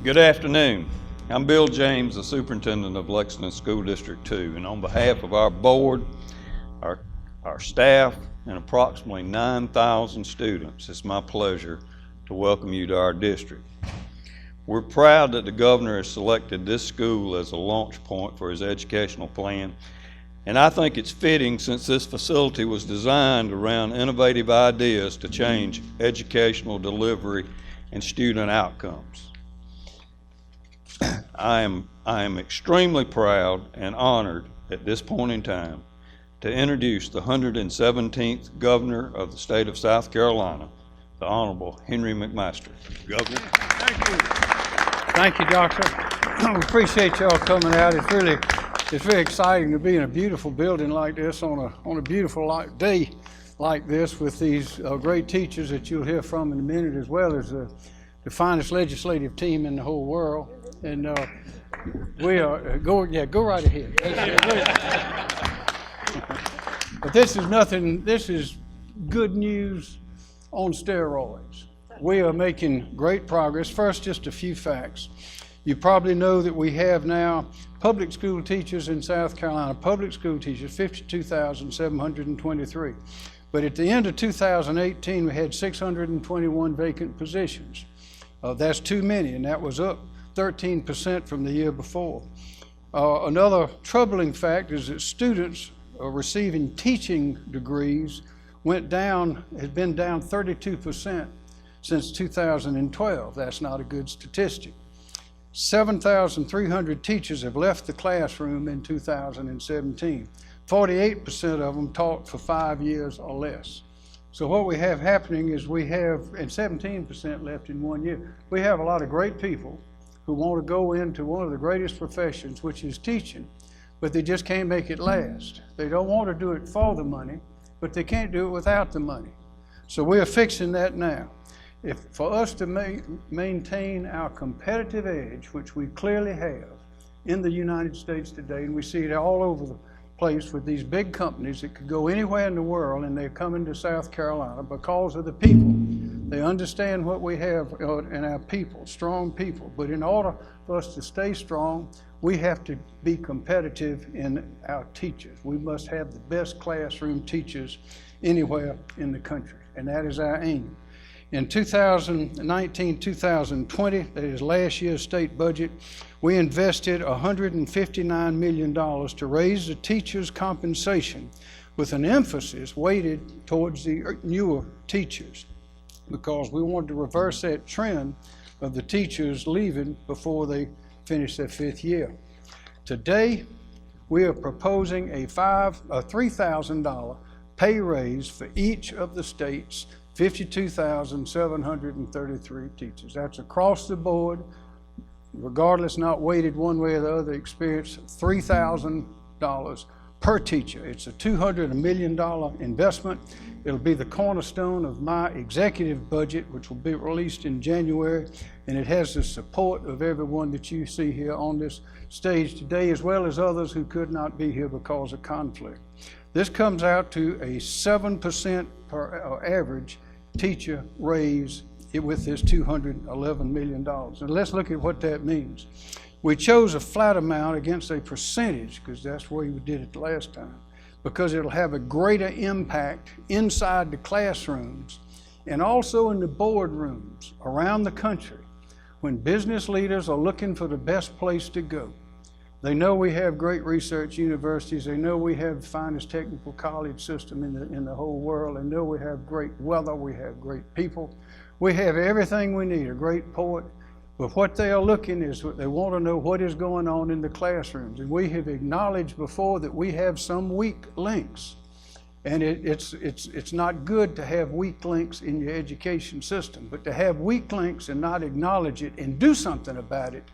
Good afternoon. I'm Bill James, the superintendent of Lexington School District 2, and on behalf of our board, our staff, and approximately 9,000 students, it's my pleasure to welcome you to our district. We're proud that the governor has selected this school as a launch point for his educational plan, and I think it's fitting since this facility was designed around innovative ideas to change educational delivery and student outcomes. I am extremely proud and honored at this point in time to introduce the 117th Governor of the state of South Carolina, the Honorable Henry McMaster. Governor. Thank you. Thank you, Doctor. We appreciate y'all coming out. It's very exciting to be in a beautiful building like this on a beautiful day like this with these great teachers that you'll hear from in a minute, as well as the finest legislative team in the whole world. And we are, go right ahead. But this is good news on steroids. We are making great progress. First, just a few facts. You probably know that we have now public school teachers in South Carolina, public school teachers, 52,723. But at the end of 2018, we had 621 vacant positions. That's too many, and that was up 13% from the year before. Another troubling fact is that students receiving teaching degrees has been down 32% since 2012. That's not a good statistic. 7,300 teachers have left the classroom in 2017. 48% of them taught for 5 years or less. So what we have happening is and 17% left in 1 year. We have a lot of great people who want to go into one of the greatest professions, which is teaching, but they just can't make it last. They don't want to do it for the money, but they can't do it without the money. So we're fixing that now. For us to maintain our competitive edge, which we clearly have in the United States today, and we see it all over the place with these big companies that could go anywhere in the world, and they're coming to South Carolina because of the people. They understand what we have in our people, strong people. But in order for us to stay strong, we have to be competitive in our teachers. We must have the best classroom teachers anywhere in the country, and that is our aim. In 2019-2020, that is last year's state budget, we invested $159 million to raise the teachers' compensation with an emphasis weighted towards the newer teachers, because we wanted to reverse that trend of the teachers leaving before they finish their 5th year. Today, we are proposing a $3,000 pay raise for each of the state's 52,733 teachers. That's across the board, regardless, not weighted one way or the other, experience $3,000 per teacher. It's a $200 million investment. It'll be the cornerstone of my executive budget, which will be released in January, and it has the support of everyone that you see here on this stage today, as well as others who could not be here because of conflict. This comes out to a 7% per average teacher raise with this $211 million. And let's look at what that means. We chose a flat amount against a percentage, because that's the way we did it the last time, because it'll have a greater impact inside the classrooms and also in the boardrooms around the country when business leaders are looking for the best place to go. They know we have great research universities. They know we have the finest technical college system in the whole world. They know we have great weather. We have great people. We have everything we need, a great port. But what they are looking is they want to know what is going on in the classrooms. And we have acknowledged before that we have some weak links. And it's not good to have weak links in your education system. But to have weak links and not acknowledge it and do something about it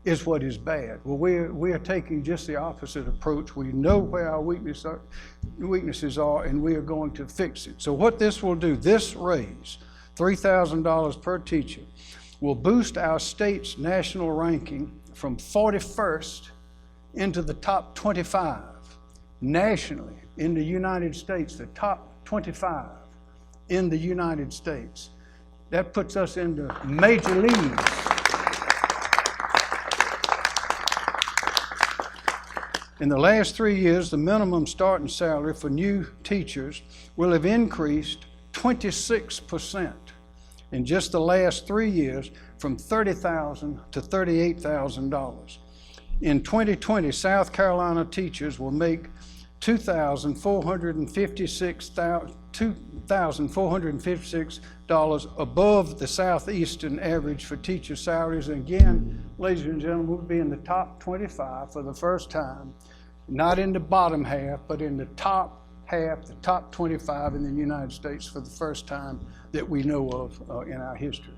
is what is bad. Well, we are taking just the opposite approach. We know where our weaknesses are, and we are going to fix it. So what this will do, this raise, $3,000 per teacher, will boost our state's national ranking from 41st into the top 25 nationally in the United States, the top 25 in the United States. That puts us into major leagues. In the last 3 years, the minimum starting salary for new teachers will have increased 26% in just the last 3 years, from $30,000 to $38,000. In 2020, South Carolina teachers will make $2,456 above the southeastern average for teacher salaries. And again, ladies and gentlemen, we'll be in the top 25 for the first time, not in the bottom half, but in the top half, the top 25 in the United States for the first time that we know of in our history.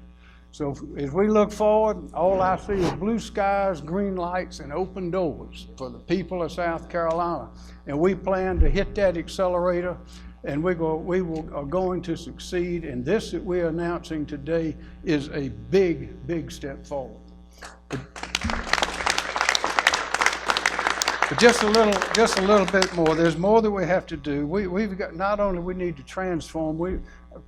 So as we look forward, all I see is blue skies, green lights, and open doors for the people of South Carolina. And we plan to hit that accelerator, and are going to succeed. And this that we're announcing today is a big, big step forward. But just a little bit more. There's more that we have to do. We've got, not only we need to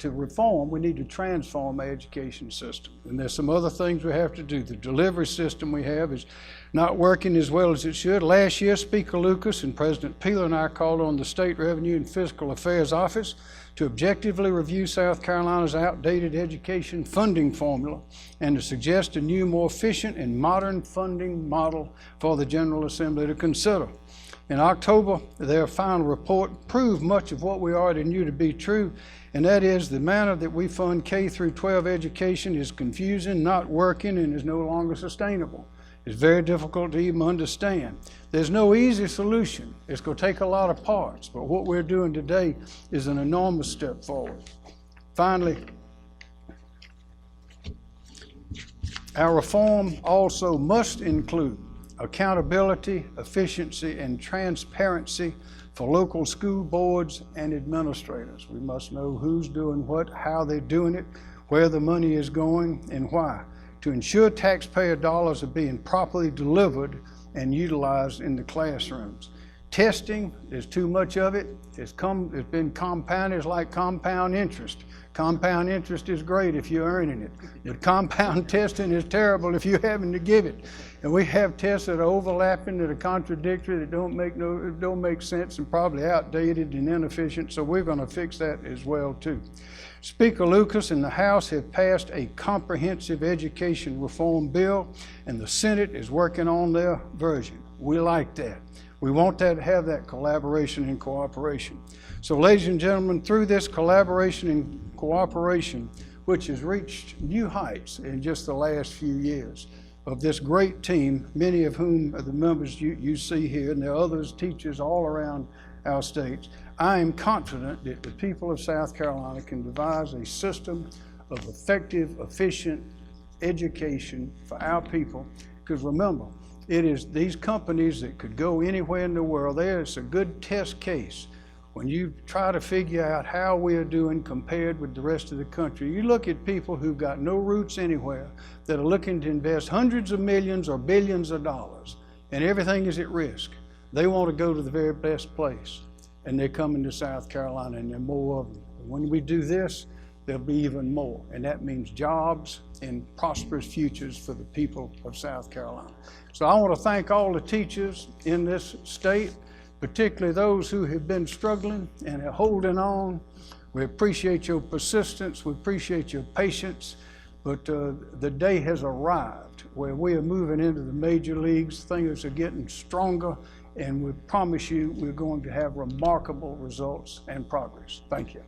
reform, we need to transform our education system. And there's some other things we have to do. The delivery system we have is not working as well as it should. Last year, Speaker Lucas and President Peeler and I called on the State Revenue and Fiscal Affairs Office to objectively review South Carolina's outdated education funding formula and to suggest a new, more efficient and modern funding model for the General Assembly to consider. In October, their final report proved much of what we already knew to be true, and that is the manner that we fund K through 12 education is confusing, not working, and is no longer sustainable. It's very difficult to even understand. There's no easy solution. It's going to take a lot of parts, but what we're doing today is an enormous step forward. Finally, our reform also must include accountability, efficiency, and transparency for local school boards and administrators. We must know who's doing what, how they're doing it, where the money is going, and why, to ensure taxpayer dollars are being properly delivered and utilized in the classrooms. Testing, there's too much of it. It's been compounded. It's like compound interest. Compound interest is great if you're earning it. The compound testing is terrible if you're having to give it. And we have tests that are overlapping, that are contradictory, that don't make sense, and probably outdated and inefficient. So we're going to fix that as well too. Speaker Lucas and the House have passed a comprehensive education reform bill, and the Senate is working on their version. We like that. We want to have that collaboration and cooperation. So ladies and gentlemen, through this collaboration and cooperation, which has reached new heights in just the last few years, of this great team, many of whom are the members you see here, and there are others, teachers all around our states, I am confident that the people of South Carolina can devise a system of effective, efficient education for our people. Because remember, it is these companies that could go anywhere in the world. There's a good test case. When you try to figure out how we are doing compared with the rest of the country, you look at people who've got no roots anywhere that are looking to invest hundreds of millions or billions of dollars, and everything is at risk. They want to go to the very best place, and they're coming to South Carolina, and there are more of them. And when we do this, there'll be even more, and that means jobs and prosperous futures for the people of South Carolina. So I want to thank all the teachers in this state, particularly those who have been struggling and are holding on. We appreciate your persistence, we appreciate your patience, but the day has arrived where we are moving into the major leagues. Things are getting stronger, and we promise you we're going to have remarkable results and progress. Thank you.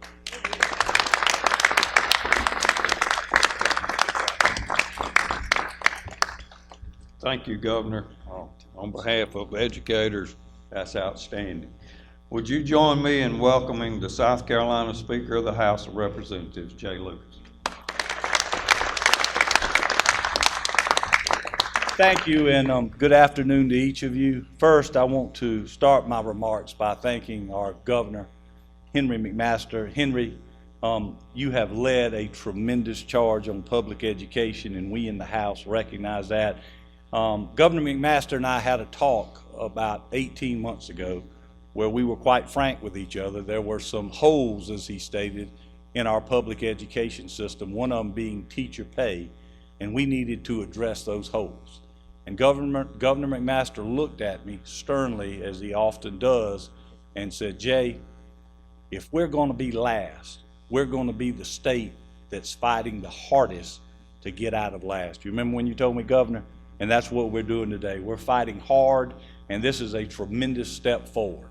Thank you, Governor. On behalf of educators, that's outstanding. Would you join me in welcoming the South Carolina Speaker of the House of Representatives, Jay Lucas? Thank you, and good afternoon to each of you. First, I want to start my remarks by thanking our Governor, Henry McMaster. Henry, you have led a tremendous charge on public education, and we in the House recognize that. Governor McMaster and I had a talk about 18 months ago where we were quite frank with each other. There were some holes, as he stated, in our public education system, one of them being teacher pay, and we needed to address those holes. And Governor McMaster looked at me sternly, as he often does, and said, Jay, if we're going to be last, we're going to be the state that's fighting the hardest to get out of last. You remember when you told me, Governor? And that's what we're doing today. We're fighting hard, and this is a tremendous step forward.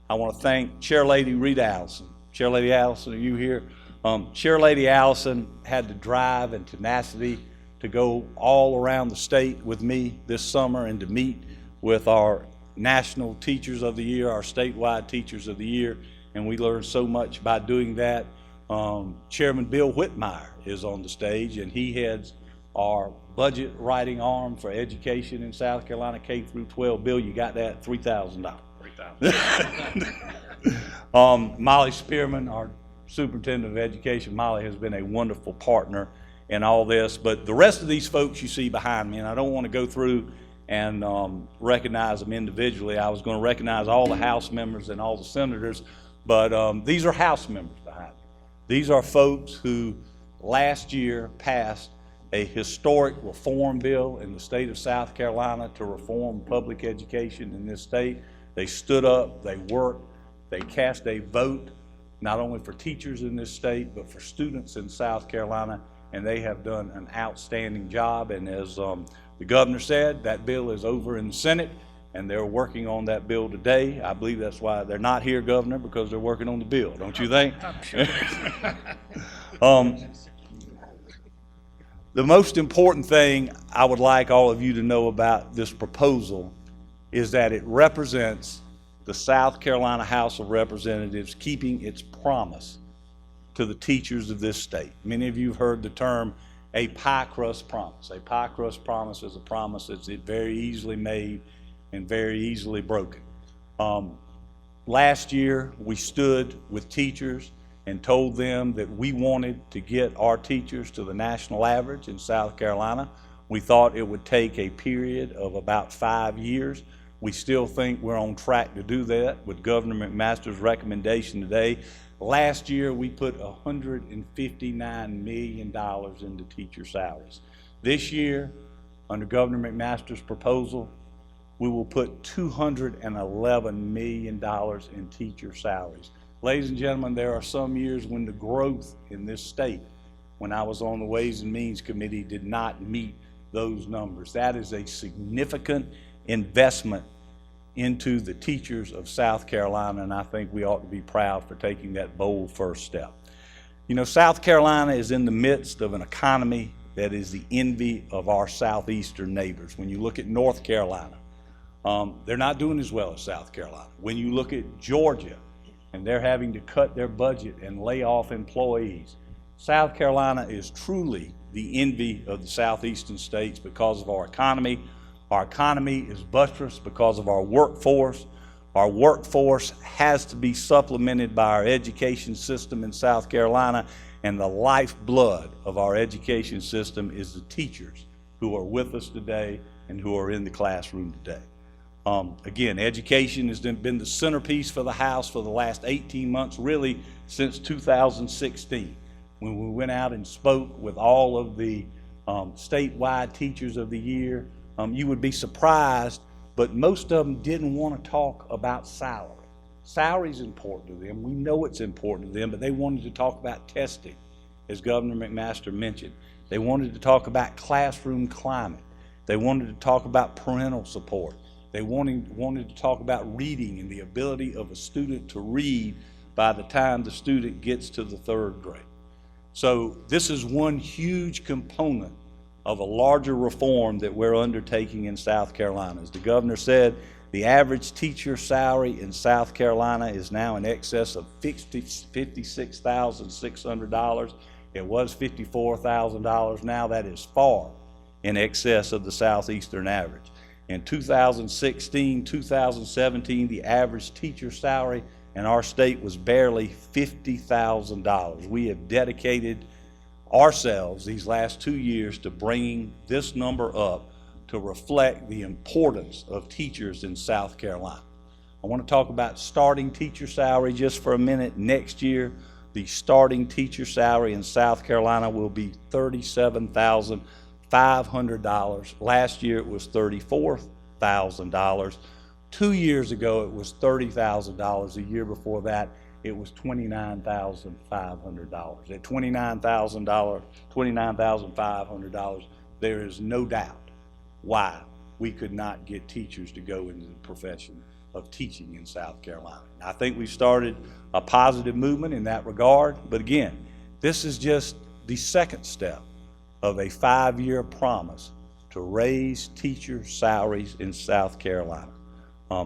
I want to thank Chairlady Rita Allison. Chairlady Allison, are you here? Chairlady Allison had the drive and tenacity to go all around the state with me this summer and to meet with our National Teachers of the Year, our statewide Teachers of the Year, and we learned so much by doing that. Chairman Bill Whitmire is on the stage, and he heads our budget writing arm for education in South Carolina, K through 12. Bill, you got that? $3,000. Molly Spearman, our Superintendent of Education. Molly has been a wonderful partner in all this, but the rest of these folks you see behind me, and I don't want to go through and recognize them individually. I was going to recognize all the House members and all the senators, but these are House members behind me. These are folks who last year passed a historic reform bill in the state of South Carolina to reform public education in this state. They stood up, they worked, they cast a vote, not only for teachers in this state, but for students in South Carolina, and they have done an outstanding job. And as the governor said, that bill is over in the Senate, and they're working on that bill today. I believe that's why they're not here, Governor, because they're working on the bill, don't you think? I'm sure. The most important thing I would like all of you to know about this proposal is that it represents the South Carolina House of Representatives keeping its promise to the teachers of this state. Many of you have heard the term a pie crust promise. A pie crust promise is a promise that's very easily made and very easily broken. Last year, we stood with teachers and told them that we wanted to get our teachers to the national average in South Carolina. We thought it would take a period of about 5 years. We still think we're on track to do that with Governor McMaster's recommendation today. Last year, we put $159 million into teacher salaries. This year, under Governor McMaster's proposal, we will put $211 million in teacher salaries. Ladies and gentlemen, there are some years when the growth in this state, when I was on the Ways and Means Committee, did not meet those numbers. That is a significant investment into the teachers of South Carolina, and I think we ought to be proud for taking that bold first step. You know, South Carolina is in the midst of an economy that is the envy of our southeastern neighbors. When you look at North Carolina, they're not doing as well as South Carolina. When you look at Georgia, and they're having to cut their budget and lay off employees, South Carolina is truly the envy of the southeastern states because of our economy. Our economy is buttressed because of our workforce. Our workforce has to be supplemented by our education system in South Carolina, and the lifeblood of our education system is the teachers who are with us today and who are in the classroom today. Again, education has been the centerpiece for the House for the last 18 months, really since 2016, when we went out and spoke with all of the statewide Teachers of the Year. You would be surprised, but most of them didn't want to talk about salary. Salary is important to them. We know it's important to them, but they wanted to talk about testing, as Governor McMaster mentioned. They wanted to talk about classroom climate. They wanted to talk about parental support. They wanted to talk about reading and the ability of a student to read by the time the student gets to the 3rd grade. So this is one huge component of a larger reform that we're undertaking in South Carolina. As the governor said, the average teacher salary in South Carolina is now in excess of $56,600. It was $54,000. Now that is far in excess of the southeastern average. In 2016, 2017, the average teacher salary in our state was barely $50,000. We have dedicated ourselves these last 2 years to bringing this number up to reflect the importance of teachers in South Carolina. I want to talk about starting teacher salary just for a minute. Next year, the starting teacher salary in South Carolina will be $37,500. $500. Last year it was $34,000. 2 years ago it was $30,000. The year before that it was $29,500. At $29,500, there is no doubt why we could not get teachers to go into the profession of teaching in South Carolina. I think we've started a positive movement in that regard, but again, this is just the second step of a 5-year promise to raise teacher salaries in South Carolina.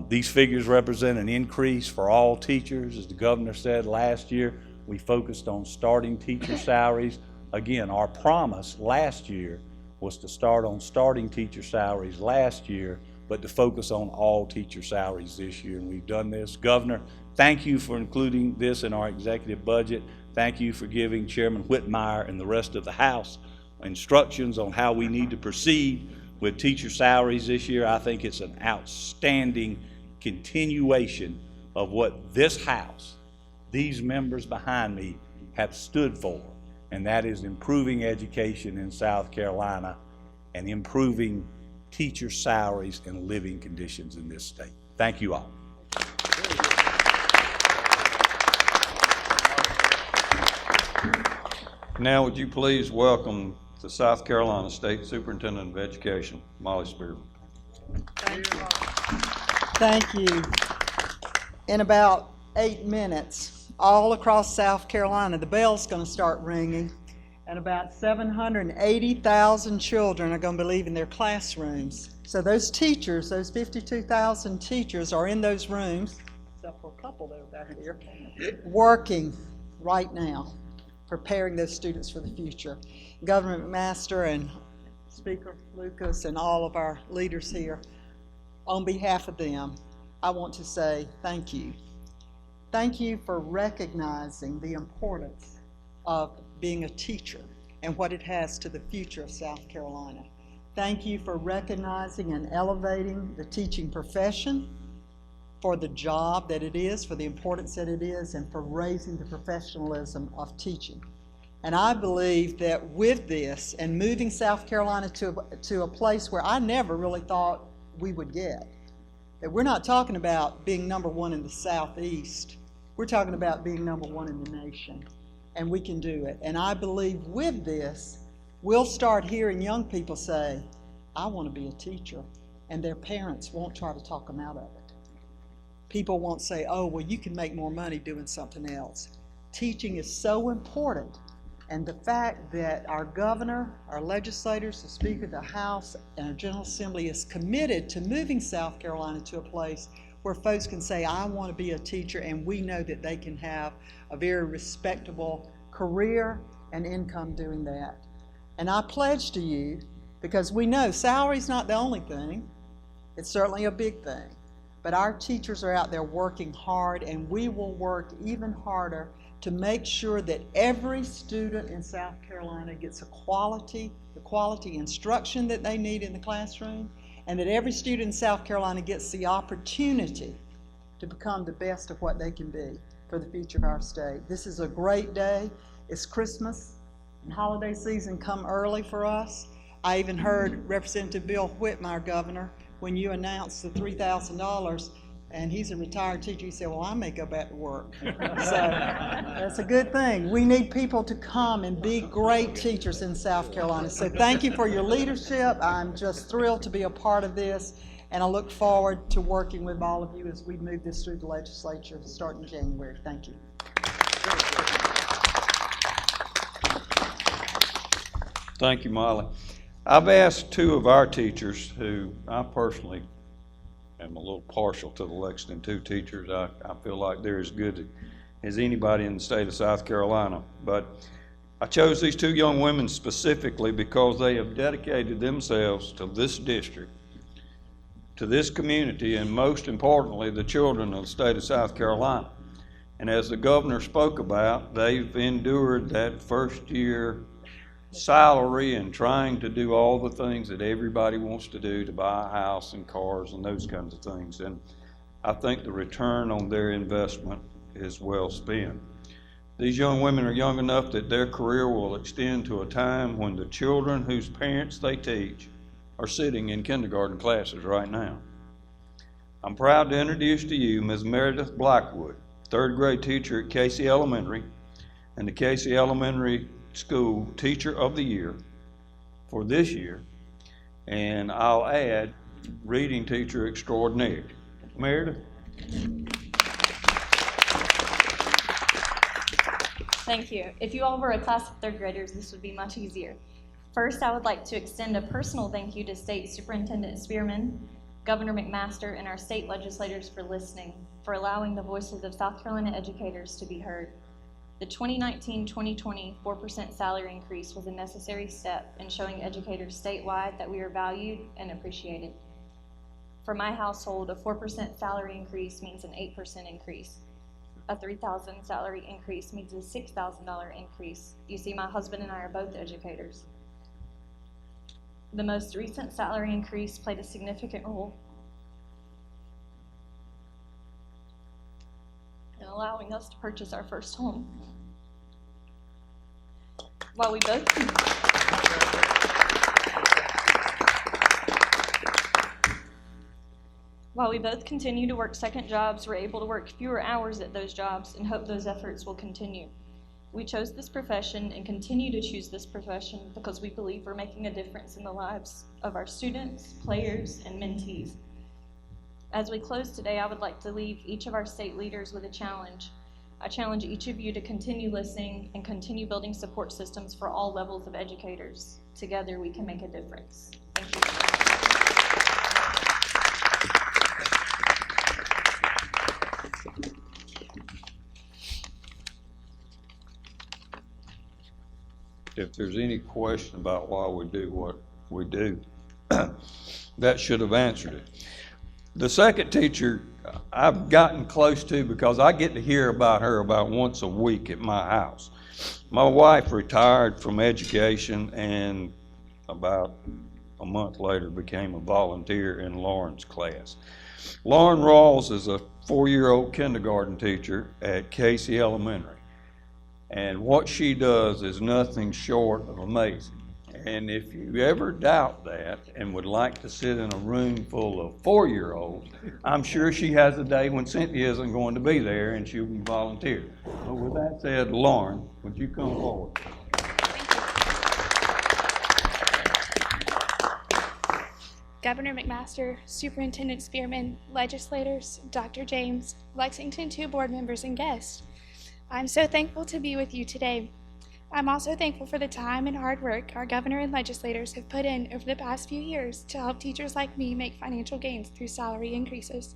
These figures represent an increase for all teachers. As the governor said last year, we focused on starting teacher salaries. Again, our promise last year was to start on starting teacher salaries last year, but to focus on all teacher salaries this year, and we've done this. Governor, thank you for including this in our executive budget. Thank you for giving Chairman Whitmire and the rest of the House instructions on how we need to proceed with teacher salaries this year. I think it's an outstanding continuation of what this House, these members behind me, have stood for, and that is improving education in South Carolina and improving teacher salaries and living conditions in this state. Thank you all. Now would you please welcome the South Carolina State Superintendent of Education, Molly Spearman. Thank you. In about 8 minutes, all across South Carolina, the bell's going to start ringing, and about 780,000 children are going to be leaving their classrooms. So those teachers, those 52,000 teachers are in those rooms, except for a couple that are back here, working right now, preparing those students for the future. Governor McMaster and Speaker Lucas and all of our leaders here, on behalf of them, I want to say thank you. Thank you for recognizing the importance of being a teacher and what it has to the future of South Carolina. Thank you for recognizing and elevating the teaching profession for the job that it is, for the importance that it is, and for raising the professionalism of teaching. And I believe that with this and moving South Carolina to a place where I never really thought we would get, that we're not talking about being #1 in the Southeast, we're talking about being #1 in the nation, and we can do it. And I believe with this, we'll start hearing young people say, I want to be a teacher, and their parents won't try to talk them out of it. People won't say, oh, well, you can make more money doing something else. Teaching is so important, and the fact that our governor, our legislators, the Speaker of the House, and our General Assembly is committed to moving South Carolina to a place where folks can say, I want to be a teacher, and we know that they can have a very respectable career and income doing that. And I pledge to you, because we know salary's not the only thing, it's certainly a big thing, but our teachers are out there working hard, and we will work even harder to make sure that every student in South Carolina gets the quality instruction that they need in the classroom, and that every student in South Carolina gets the opportunity to become the best of what they can be for the future of our state. This is a great day. It's Christmas and holiday season come early for us. I even heard Representative Bill Whitmire, Governor, when you announced the $3,000, and he's a retired teacher, he said, well, I may go back to work. So that's a good thing. We need people to come and be great teachers in South Carolina. So thank you for your leadership. I'm just thrilled to be a part of this, and I look forward to working with all of you as we move this through the legislature starting January. Thank you. Thank you, Molly. I've asked 2 of our teachers, who I personally am a little partial to the Lexington 2 teachers. I feel like they're as good as anybody in the state of South Carolina. But I chose these 2 young women specifically because they have dedicated themselves to this district, to this community, and most importantly, the children of the state of South Carolina. And as the governor spoke about, they've endured that first year salary and trying to do all the things that everybody wants to do to buy a house and cars and those kinds of things. And I think the return on their investment is well spent. These young women are young enough that their career will extend to a time when the children whose parents they teach are sitting in kindergarten classes right now. I'm proud to introduce to you Ms. Meredith Blackwood, third grade teacher at Casey Elementary and the Casey Elementary School Teacher of the Year for this year, and I'll add, reading teacher extraordinaire. Meredith? Thank you. If you all were a class of third graders, this would be much easier. First, I would like to extend a personal thank you to State Superintendent Spearman, Governor McMaster, and our state legislators for listening, for allowing the voices of South Carolina educators to be heard. The 2019-2020 4% salary increase was a necessary step in showing educators statewide that we are valued and appreciated. For my household, a 4% salary increase means an 8% increase. A $3,000 salary increase means a $6,000 increase. You see, my husband and I are both educators. The most recent salary increase played a significant role in allowing us to purchase our first home. While we both continue to work second jobs, we're able to work fewer hours at those jobs and hope those efforts will continue. We chose this profession and continue to choose this profession because we believe we're making a difference in the lives of our students, players, and mentees. As we close today, I would like to leave each of our state leaders with a challenge. I challenge each of you to continue listening and continue building support systems for all levels of educators. Together, we can make a difference. Thank you. If there's any question about why we do what we do, that should have answered it. The second teacher I've gotten close to because I get to hear about her about once a week at my house. My wife retired from education and about a month later became a volunteer in Lauren's class. Lauren Rawls is a 4-year-old kindergarten teacher at Casey Elementary. And what she does is nothing short of amazing. And if you ever doubt that and would like to sit in a room full of 4-year-olds, I'm sure she has a day when Cynthia isn't going to be there and she'll be volunteer. But with that said, Lauren, would you come forward? Governor McMaster, Superintendent Spearman, legislators, Dr. James, Lexington 2 board members, and guests. I'm so thankful to be with you today. I'm also thankful for the time and hard work our governor and legislators have put in over the past few years to help teachers like me make financial gains through salary increases.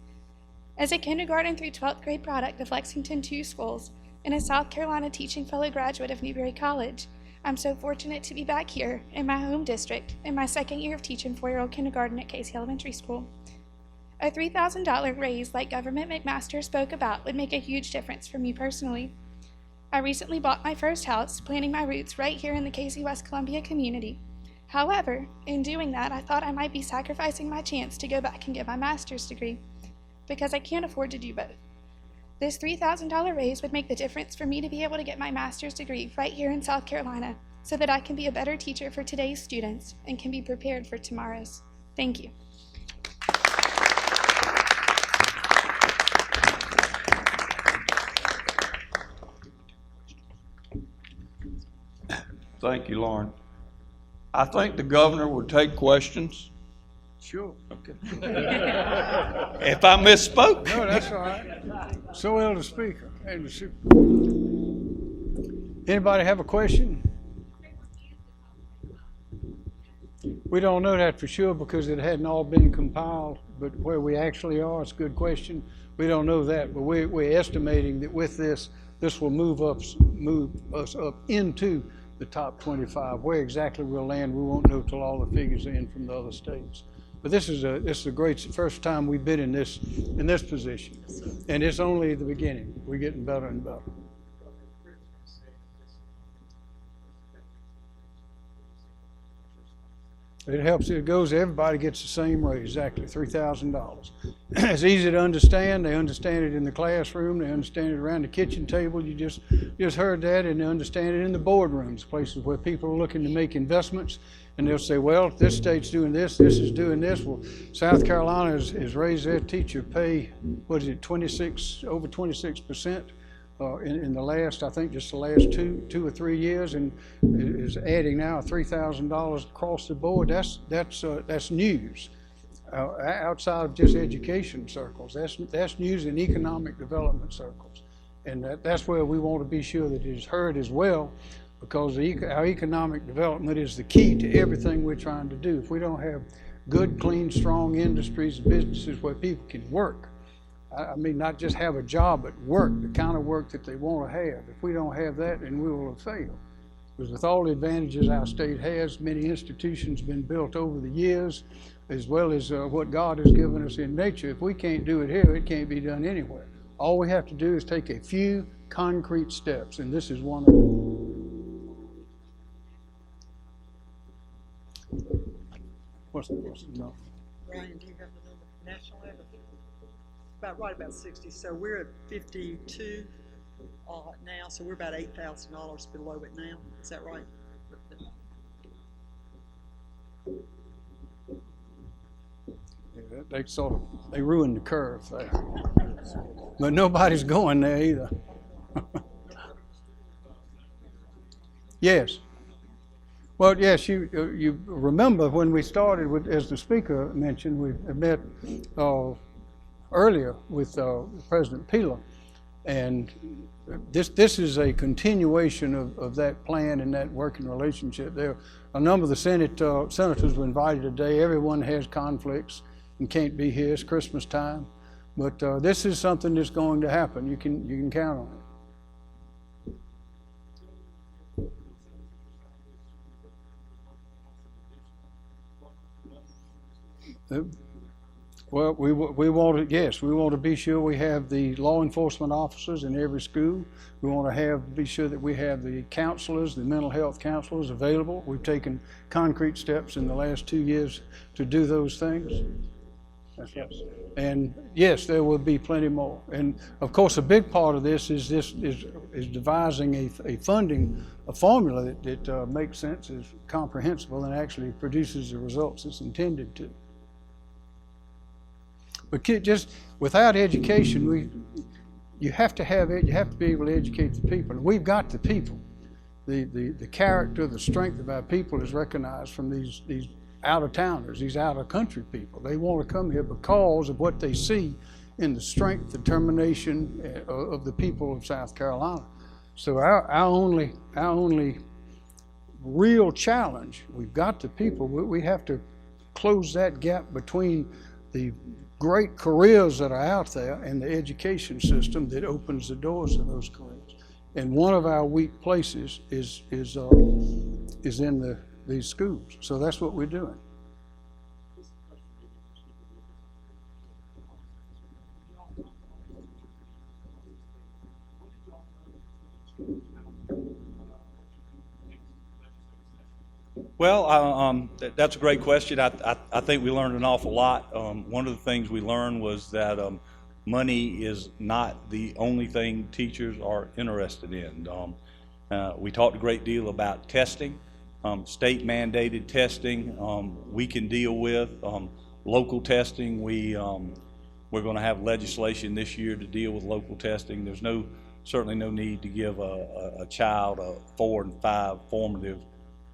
As a kindergarten through 12th grade product of Lexington 2 schools and a South Carolina teaching fellow graduate of Newberry College, I'm so fortunate to be back here in my home district in my second year of teaching 4-year-old kindergarten at Casey Elementary School. A $3,000 raise like Governor McMaster spoke about would make a huge difference for me personally. I recently bought my first house, planting my roots right here in the Casey West Columbia community. However, in doing that, I thought I might be sacrificing my chance to go back and get my master's degree, because I can't afford to do both. This $3,000 raise would make the difference for me to be able to get my master's degree right here in South Carolina, so that I can be a better teacher for today's students and can be prepared for tomorrow's. Thank you. Thank you, Lauren. I think the governor would take questions. Sure. Okay. If I misspoke. No, that's all right. So will the speaker and the super. Anybody have a question? We don't know that for sure because it hadn't all been compiled, but where we actually are, it's a good question. We don't know that, but we're estimating that with this will move us up into the top 25. Where exactly we'll land, we won't know till all the figures are in from the other states. But this is a great first time we've been in this position, and it's only the beginning. We're getting better and better. It helps, it goes, everybody gets the same rate, exactly, $3,000. It's easy to understand. They understand it in the classroom. They understand it around the kitchen table. You just heard that, and they understand it in the boardrooms, places where people are looking to make investments. And they'll say, well, this state's doing this, this is doing this. Well, South Carolina has raised their teacher pay, what is it, over 26%. In the last, I think just the last two or 3 years, and is adding now $3,000 across the board. That's news outside of just education circles. That's news in economic development circles, and that's where we want to be sure that it is heard as well, because our economic development is the key to everything we're trying to do. If we don't have good, clean, strong industries and businesses where people can work, I mean, not just have a job, but work, the kind of work that they want to have. If we don't have that, then we will have failed. Because with all the advantages our state has, many institutions been built over the years, as well as what God has given us in nature. If we can't do it here, it can't be done anywhere. All we have to do is take a few concrete steps, and this is one of them. What's the no? Ryan, do you have the number? National average? About 60. So we're at 52 now. So we're about $8,000 below it now. Is that right? Yeah, they ruined the curve there, but nobody's going there either. Yes. Well, yes, you remember when we started with, as the speaker mentioned, we met earlier with President Peeler, and this is a continuation of that plan and that working relationship. There, a number of the senators were invited today. Everyone has conflicts and can't be here. It's Christmas time, but this is something that's going to happen. You can count on it. Well, we want to be sure we have the law enforcement officers in every school. We want to be sure that we have the counselors, the mental health counselors available. We've taken concrete steps in the last 2 years to do those things. And yes, there will be plenty more. And of course, a big part of this is devising a funding formula that makes sense, is comprehensible, and actually produces the results it's intended to. But just without education, you have to be able to educate the people. And we've got the people. The character, the strength of our people is recognized from these out-of-towners, these out-of-country people. They want to come here because of what they see in the strength, determination of the people of South Carolina. So our only real challenge, we've got the people. We have to close that gap between the great careers that are out there and the education system that opens the doors to those careers. And one of our weak places is in these schools. So that's what we're doing. Well, that's a great question. I think we learned an awful lot. One of the things we learned was that money is not the only thing teachers are interested in. We talked a great deal about testing, state mandated testing. We can deal with local testing. We're going to have legislation this year to deal with local testing. There's certainly no need to give a child a 4 and 5 formative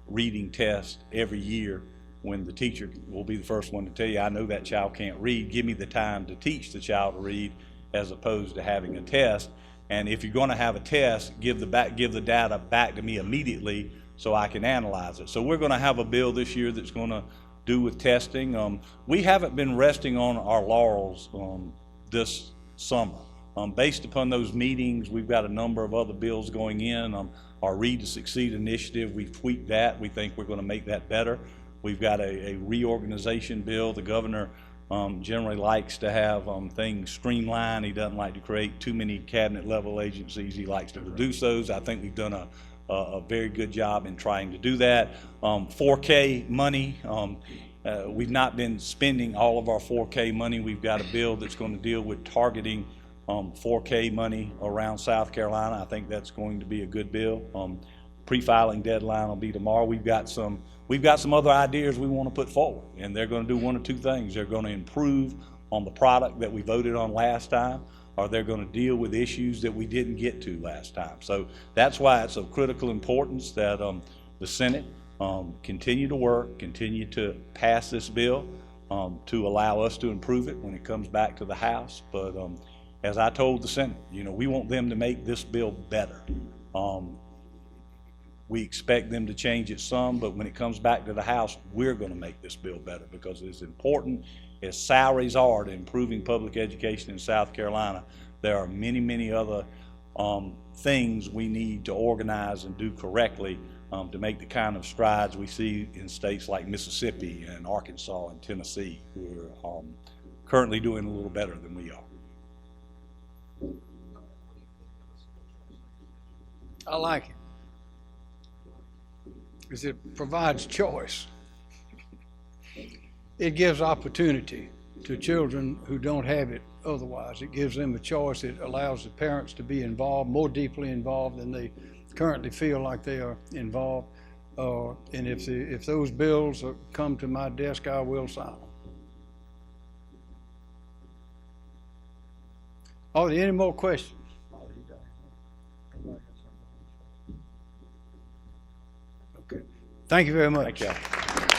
reading test every year when the teacher will be the first one to tell you, I know that child can't read. Give me the time to teach the child to read, as opposed to having a test. And if you're going to have a test, give the data back to me immediately so I can analyze it. So we're going to have a bill this year that's going to do with testing. We haven't been resting on our laurels this summer. Based upon those meetings, we've got a number of other bills going in. Our Read to Succeed initiative, we've tweaked that. We think we're going to make that better. We've got a reorganization bill. The governor generally likes to have things streamlined. He doesn't like to create too many cabinet level agencies. He likes to reduce those. I think we've done a a very good job in trying to do that. 4K money, we've not been spending all of our 4K money. We've got a bill that's going to deal with targeting 4K money around South Carolina. I think that's going to be a good bill. Pre-filing deadline will be tomorrow. We've got some other ideas we want to put forward, and they're going to do one or two things. They're going to improve on the product that we voted on last time, or they're going to deal with issues that we didn't get to last time. So that's why it's of critical importance that the Senate continue to work, continue to pass this bill to allow us to improve it when it comes back to the House. But as I told the Senate, we want them to make this bill better. We expect them to change it some, but when it comes back to the House, we're going to make this bill better, because it's important as salaries are to improving public education in South Carolina. There are many, many other things we need to organize and do correctly to make the kind of strides we see in states like Mississippi and Arkansas and Tennessee, who are currently doing a little better than we are. I like it, because it provides choice. It gives opportunity to children who don't have it otherwise. It gives them a choice. It allows the parents to be involved, more deeply involved than they currently feel like they are involved. And if those bills come to my desk, I will sign them. Are there any more questions? Okay. Thank you very much. Thank you.